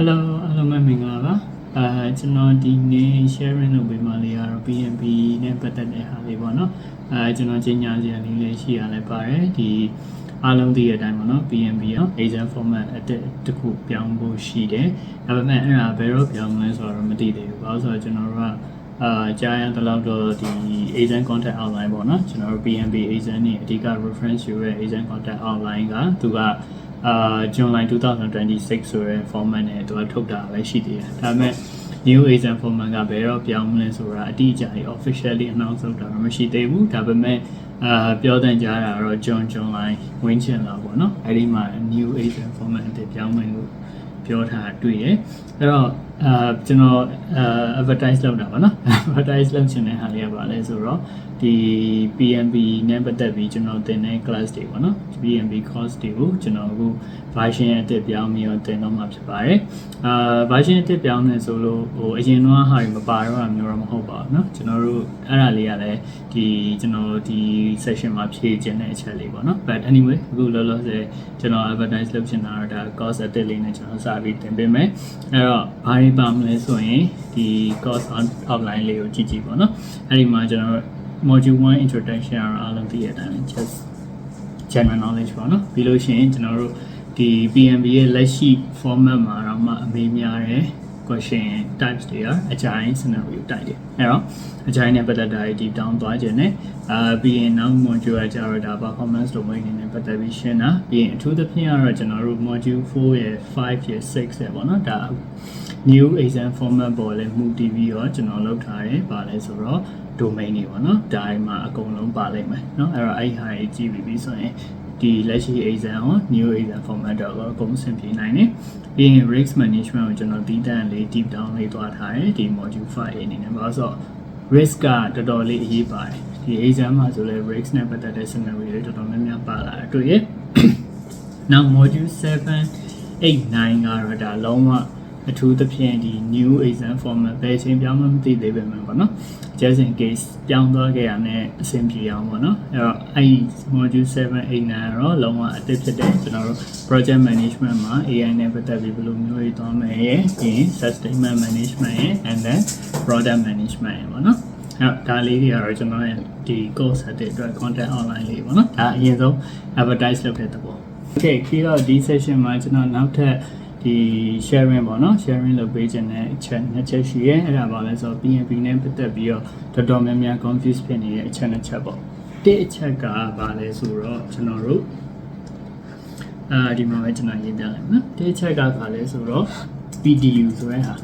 Hello အားလုံးပဲမင်္ဂလာပါကျွန်တော်ဒီနေ့ sharing လုပ်ပေးမှလေးကတော့ PNB နဲ့ပတ်သက်တဲ့ဟာလေးပေါ့နော်ကျွန်တော်ကြီးညာစရာလေးလေးရှိရလဲပါတယ်ဒီအားလုံးသိတဲ့အတိုင်းပေါ့နော် PNB ရော exam format အတစ်တစ်ခုပြောင်းဖို့ရှိတယ်ဒါပေမဲ့အဲ့ဒါဘယ်တော့ပြောင်းမလဲဆိုတော့မသိသေးဘူးဘာလို့ဆိုတော့ကျွန်တော်တို့ကကြားရတဲ့လောက်တော့ဒီ exam content outline ပေါ့နော်ကျွန်တော်တို့ PNB exam နေအဓိက reference ယူတဲ့ exam content outline ကသူကJuly 2026ဆိုတဲ့ format နဲ့သူကထုတ်တာပဲရှိသေးတယ်ဒါပေမဲ့ new exam format ကဘယ်တော့ပြောင်းမလဲဆိုတာအတိအကျ officially announce လုပ်တာမရှိသေးဘူးဒါပေမဲ့ပြောတဲ့ကြားတာတော့ July ဝင်းချင်လာပေါ့နော်အဲ့ဒီမှာ new exam format အသစ်ပြောင်းမယ်လို့ပြောထားတွေ့ရအဲ့တော့ကျွန်တော် advertise လုပ်တာပါနော် advertise လုပ်ချင်တဲ့ဟာလေးကပါလဲဆိုတော့ဒီ PNB နဲ့ပတ်သက်ပြီးကျွန်တော်သင်တဲ့ class တွေပေါ့နော် PNB course တွေကိုကျွန်တော်အခု version အသစ်ပြောင်းပြီးတော့သင်တော့မှာဖြစ်ပါတယ်version အသစ်ပြောင်းနေဆိုလို့အရင်တော့ဟာတွေမပါတော့တာမျိုးတော့မဟုတ်ပါဘူးเนาะကျွန်တော်တို့အဲ့ဒါလေးကလည်းကျွန်တော်ဒီ session မှာဖြည့်ခြင်းတဲ့အချက်လေးပေါ့เนาะ but anyway အခုလောလောဆယ်ကျွန်တော် advertise လုပ်ချင်တာတော့ဒါ course အသစ်လေးနဲ့ကျွန်တော်စပြီးသင်ပေးမယ်အဲ့တော့ဘာတွေပါမလဲဆိုရင်ဒီ course outline လေးကိုကြည့်ကြည့်ပေါ့เนาะအဲ့ဒီမှာကျွန်တော် module 1 introduction အားလုံးသိရတဲ့အတိုင်း just general knowledge ပေါ့နော်ပြီးလို့ရှိရင်ကျွန်တော်တို့ဒီ PNB ရဲ့လက်ရှိ format မှာတော့မှအမေးများတယ် question types တွေအကြိုင် scenario တိုက်တယ်အဲ့တော့အကြိုင်နဲ့ပတ်သက်တာဒီ down သွားခြင်းနဲ့ပြီးရင်နောက် module ကကျတော့ဒါ performance domain နဲ့ပတ်သက်ပြီးရှင်းတာပြီးရင်အထူးသဖြင့်ကတော့ကျွန်တော်တို့ module 4ရဲ့5ရဲ့6ရဲ့ပေါ့နော်ဒါ new exam format ပေါ်လဲမူတည်ပြီးတော့ကျွန်တော်လုပ်ထားတယ်ပါလဲဆိုတော့ domain တွေပေါ့နော်ဒါအိမ်မှာအကုန်လုံးပါလိမ့်မယ်เนาะအဲ့တော့အဲ့ဟာကြီးကြည့်ပြီးဆိုရင်ဒီလက်ရှိ exam ကို new exam format တော့အကုန်ဆင်ပြေနိုင်တယ်ပြီးရင် risk management ကိုကျွန်တော်တည်တံ့လေး deep down လေးသွားထားတယ်ဒီ module 5အနေနဲ့ဘာလို့ဆိုတော့ risk ကတော်တော်လေးအရေးပါတယ်ဒီ exam မှာဆိုလဲ risk နဲ့ပတ်သက်တဲ့ scenario တွေတော်တော်များများပါလာတွေ့ရနောက် module 7 8 9ကတော့ဒါလုံးဝအထူးသဖြင့်ဒီ new exam format ပဲအချိန်ပြောင်းမှမသိသေးပေမဲ့ပေါ့နော် just in case ပြောင်းသွားခဲ့ရတဲ့အဆင်ပြေအောင်ပေါ့နော်အဲ့တော့အဲ့ module 7 8 9တော့လုံးဝအသစ်ဖြစ်တဲ့ကျွန်တော်တို့ project management မှာ AI နဲ့ပတ်သက်ပြီးဘယ်လိုမျိုးတွေသွားမယ်ရဲ့ပြီးရင် sustainment management ရဲ့ and then product management ရဲ့ပေါ့နော်အဲ့ဒါလေးတွေကတော့ကျွန်တော်ရဲ့ဒီ course အသစ်အတွက် content online လေးပေါ့နော်ဒါအရင်ဆုံး advertise လုပ်တဲ့သဘော okay ပြီးတော့ဒီ session မှာကျွန်တော်နောက်ထပ်ဒီ sharing ပေါ့နော် sharing လုပ်ပေးခြင်းနဲ့အချက်နှစ်ချက်ရှိရဲအဲ့ဒါပါလဲဆိုတော့ PNB နဲ့ပတ်သက်ပြီးတော့တော်တော်များများ confuse ဖြစ်နေတဲ့အချက်နှစ်ချက်ပေါ့တစ်အချက်ကပါလဲဆိုတော့ကျွန်တော်တို့ဒီမှာပဲကျွန်တော်ရေးပြလိုက်မယ်နော်တစ်အချက်ကပါလဲဆိုတော့ PDU ဆိုတဲ့ဟာ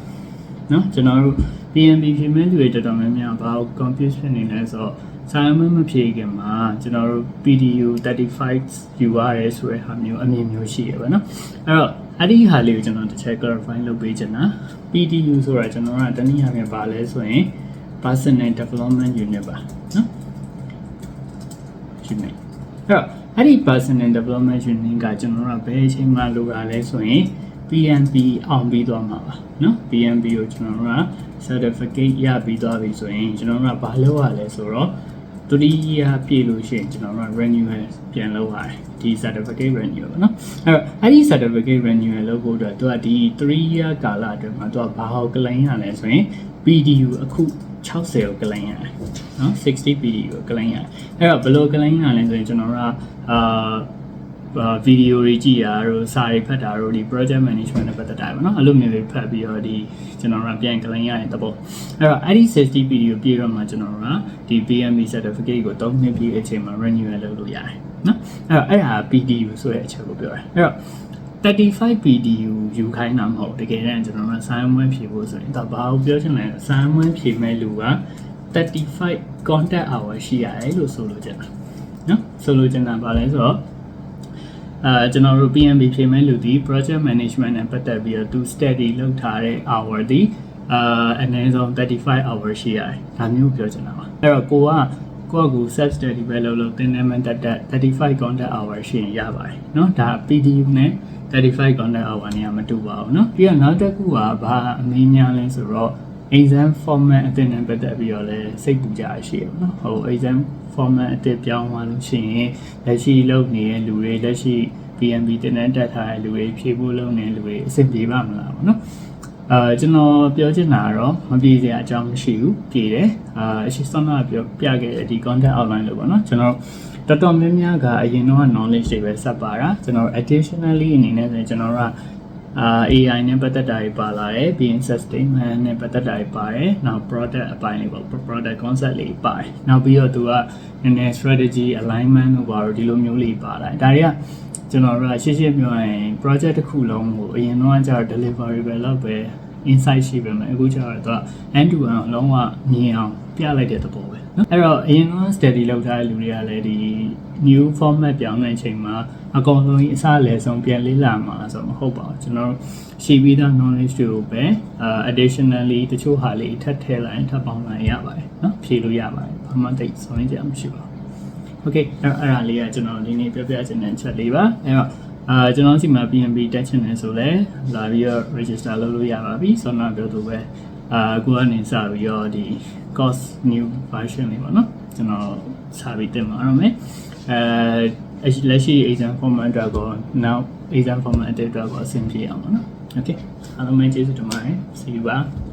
နော်ကျွန်တော်တို့ PNB ဖြေမဲ့လူတွေတော်တော်များများဘာကို confuse ဖြစ်နေလဲဆိုတော့ဆိုင်မမဖြေခင်မှာကျွန်တော်တို့ PDU 35 ယူရတယ်ဆိုတဲ့ဟာမျိုးအမြင်မျိုးရှိရပါတော့အဲ့တော့အဲ့ဒီဟာလေးကိုကျွန်တော်တစ်ချက် clarify လုပ်ပေးချင်တာ PDU ဆိုတာကျွန်တော်ကတနည်းအားဖြင့်ပါလဲဆိုရင် personal development unit ပါနော် unit အဲ့ဒီ personal development unit ကကျွန်တော်တို့ကဘယ်အချိန်မှလိုတာလဲဆိုရင် PNB အောင်ပြီးသွားမှာပါနော် PNB ကိုကျွန်တော်တို့က certificate ရပြီးသွားပြီဆိုရင်ကျွန်တော်တို့ကဘာလုပ်ရလဲဆိုတော့3 year ပြည့်လို့ရှိရင်ကျွန်တော်တို့ renewal ပြန်လုပ်ရတယ်ဒီ certificate renewal ပေါ့နော်အဲ့ဒီ certificate renewal လုပ်ဖို့အတွက်သူကဒီ3 year ကာလအတွင်းမှာသူကဘာဟော claim ရလဲဆိုရင် PDU အခု60ကို claim ရတယ်နော်60 PDU ကို claim ရတယ်အဲ့တော့ဘယ်လို claim ရလဲဆိုရင်ကျွန်တော်တို့ကဗီဒီယိုတွေကြည့်ရတော့စာတွေဖတ်တာတော့ဒီ project management နဲ့ပတ်သက်တာပေါ့နော်အဲ့လိုမျိုးတွေဖတ်ပြီးတော့ဒီကျွန်တော်တို့ပြန် claim ရတဲ့သဘောအဲ့တော့အဲ့ဒီ 60 PDU ပြည့်တော့မှကျွန်တော်တို့ကဒီ PMB certificate ကို3နှစ်ပြည့်အချိန်မှာ renewal လုပ်လို့ရတယ်နော်အဲ့ဒါ PDU ဆိုတဲ့အချက်ကိုပြောတယ်အဲ့တော့35 PDU ယူခိုင်းတာမဟုတ်တကယ်တမ်းကျွန်တော်တို့ဆိုင်ဝဲဖြေဖို့ဆိုရင်ဒါဘာကိုပြောချင်လဲဆိုင်ဝဲဖြေမဲ့လူက35 contact hour ရှိရတယ်လို့ဆိုလိုချင်တာနော်ဆိုလိုချင်တာဘာလဲဆိုတော့ကျွန်တော်တို့ PNB ဖြေမဲ့လူဒီ project management နဲ့ပတ်သက်ပြီးတော့သူ study လုပ်ထားတဲ့ hour ဒီအနည်းဆုံး35 hour ရှိရတယ်ဒါမျိုးပြောချင်တာပါအဲ့တော့ကိုက self study ပဲလုပ်သင်တဲ့ method 35 contact hour ရှိရင်ရပါတယ်เนาะဒါ PDU နဲ့35 contact hour နဲ့မတူပါဘူးเนาะပြီးတော့နောက်တစ်ခုကဘာအမေးများလဲဆိုတော့ exam format အသစ်နဲ့ပတ်သက်ပြီးတော့လည်းစိတ်ပူကြရရှိရပါတော့exam format အသစ်ပြောင်းသွားလို့ရှိရင်လက်ရှိလုပ်နေတဲ့လူတွေလက်ရှိ PNB တင်တဲ့တက်ထားတဲ့လူတွေဖြေဖို့လုပ်နေလူတွေအဆင်ပြေပါမလားပေါ့နော်ကျွန်တော်ပြောချင်တာကတော့မပြေစရာအကြောင်းမရှိဘူးပြေတယ်အရှိစောနာပြောပြခဲ့တဲ့ဒီ content outline လို့ပေါ့နော်ကျွန်တော်တော်တော်များများကအရင်တော့ knowledge တွေပဲဆက်ပါတာကျွန်တော် additionally အနေနဲ့ဆိုရင်ကျွန်တော်ကAI နဲ့ပတ်သက်တာတွေပါလာတယ်ပြီးရင် sustainment နဲ့ပတ်သက်တာတွေပါတယ်နောက် product အပိုင်းလေးပေါ့ product concept လေးပါတယ်နောက်ပြီးတော့သူကနည်းနည်း strategy alignment တို့ပါတော့ဒီလိုမျိုးလေးပါလာတယ်ဒါတွေကကျွန်တော်တို့ကရှင်းပြောရင် project တစ်ခုလုံးကိုအရင်တော့ကျတော့ delivery ပဲလောက်ပဲ insight ရှိပဲမယ်အခုကျတော့သူက end to end အလုံးဝမြင်အောင်ပြလိုက်တဲ့သဘောပဲเนาะအဲ့တော့အရင်တော့ study လုပ်ထားတဲ့လူတွေကလည်းဒီ new format ပြောင်းတဲ့အချိန်မှာအကောင်ဆုံးအစားအလဲဆုံးပြန်လေ့လာမှာဆိုတော့မဟုတ်ပါဘူးကျွန်တော်ရှိပြီးသား knowledge တွေကိုပဲadditionally တချို့ဟာလေးထပ်ထည့်လိုက်ထပ်ပေါင်းလိုက်ရပါတယ်เนาะဖြည့်လို့ရပါတယ်ဘာမှတိတ်ဆုံးကြမရှိပါဘူး okay အဲ့ဒါလေးကကျွန်တော်ဒီနေ့ပြောပြချင်တဲ့ချက်လေးပါအဲ့တော့ကျွန်တော်စီမှာ PNB တက်ချင်တယ်ဆိုလဲလာပြီးတော့ register လုပ်လို့ရပါပြီဆိုတော့ပြောသူပဲအခုကနေစပြီးတော့ဒီ course new version လေးပေါ့နော်ကျွန်တော်စာပြီးတင်ပါတော့မယ်လက်ရှိ exam format အတွက်ကို now exam format အတွက်ကိုအဆင်ပြေအောင်ပေါ့နော် okay အားလုံးပဲကျေးဇူးတင်ပါတယ် see you bye